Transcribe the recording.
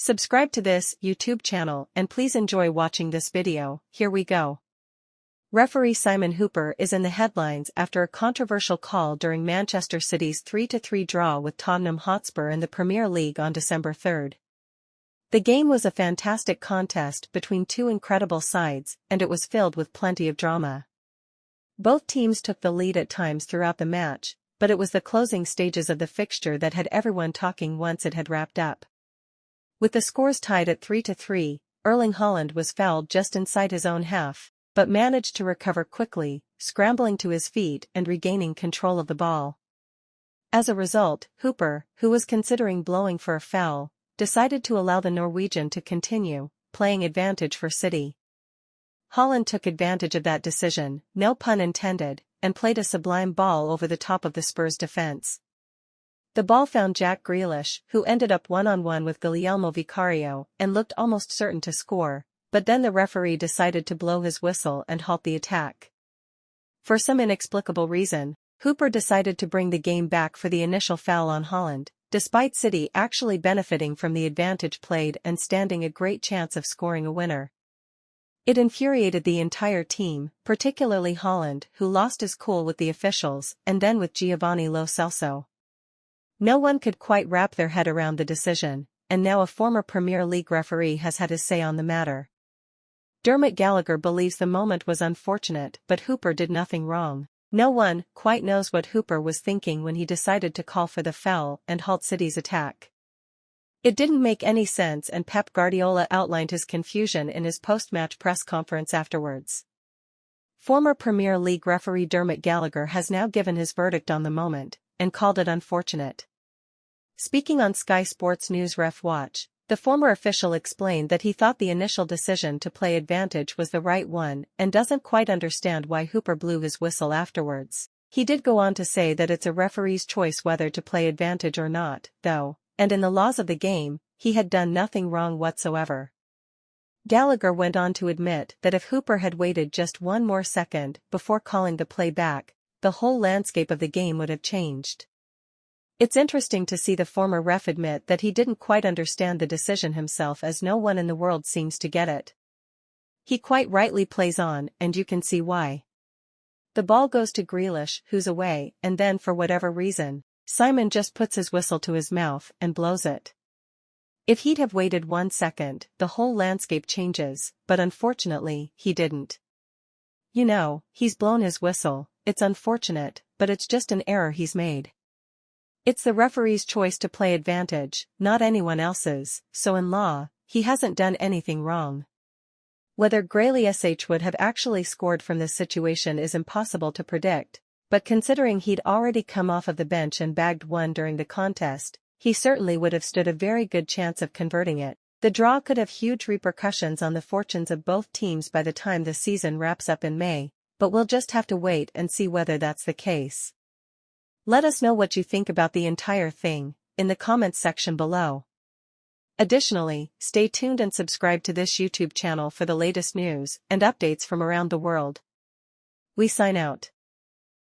Subscribe to this YouTube channel and please enjoy watching this video. Here we go. Referee Simon Hooper is in the headlines after a controversial call during Manchester City's 3-3 draw with Tottenham Hotspur in the Premier League on December 3. The game was a fantastic contest between two incredible sides, and it was filled with plenty of drama. Both teams took the lead at times throughout the match, but it was the closing stages of the fixture that had everyone talking once it had wrapped up. With the scores tied at 3-3, Erling Haaland was fouled just inside his own half, but managed to recover quickly, scrambling to his feet and regaining control of the ball. As a result, Hooper, who was considering blowing for a foul, decided to allow the Norwegian to continue, playing advantage for City. Haaland took advantage of that decision, no pun intended, and played a sublime ball over the top of the Spurs defense. The ball found Jack Grealish, who ended up one-on-one with Guillermo Vicario and looked almost certain to score, but then the referee decided to blow his whistle and halt the attack. For some inexplicable reason, Hooper decided to bring the game back for the initial foul on Haaland, despite City actually benefiting from the advantage played and standing a great chance of scoring a winner. It infuriated the entire team, particularly Haaland, who lost his cool with the officials and then with Giovanni Lo Celso. No one could quite wrap their head around the decision, and now a former Premier League referee has had his say on the matter. Dermot Gallagher believes the moment was unfortunate but Hooper did nothing wrong. No one quite knows what Hooper was thinking when he decided to call for the foul and halt City's attack. It didn't make any sense, and Pep Guardiola outlined his confusion in his post-match press conference afterwards. Former Premier League referee Dermot Gallagher has now given his verdict on the moment, and called it unfortunate. Speaking on Sky Sports News Ref Watch, the former official explained that he thought the initial decision to play advantage was the right one and doesn't quite understand why Hooper blew his whistle afterwards. He did go on to say that it's a referee's choice whether to play advantage or not, though, and in the laws of the game, he had done nothing wrong whatsoever. Gallagher went on to admit that if Hooper had waited just one more second before calling the play back, the whole landscape of the game would have changed. It's interesting to see the former ref admit that he didn't quite understand the decision himself, as no one in the world seems to get it. He quite rightly plays on, and you can see why. The ball goes to Grealish, who's away, and then for whatever reason, Simon just puts his whistle to his mouth and blows it. If he'd have waited 1 second, the whole landscape changes, but unfortunately, he didn't. You know, he's blown his whistle. It's unfortunate, but it's just an error he's made. It's the referee's choice to play advantage, not anyone else's, so in law, he hasn't done anything wrong. Whether Grealish would have actually scored from this situation is impossible to predict, but considering he'd already come off of the bench and bagged one during the contest, he certainly would have stood a very good chance of converting it. The draw could have huge repercussions on the fortunes of both teams by the time the season wraps up in May, but we'll just have to wait and see whether that's the case. Let us know what you think about the entire thing in the comments section below. Additionally, stay tuned and subscribe to this YouTube channel for the latest news and updates from around the world. We sign out.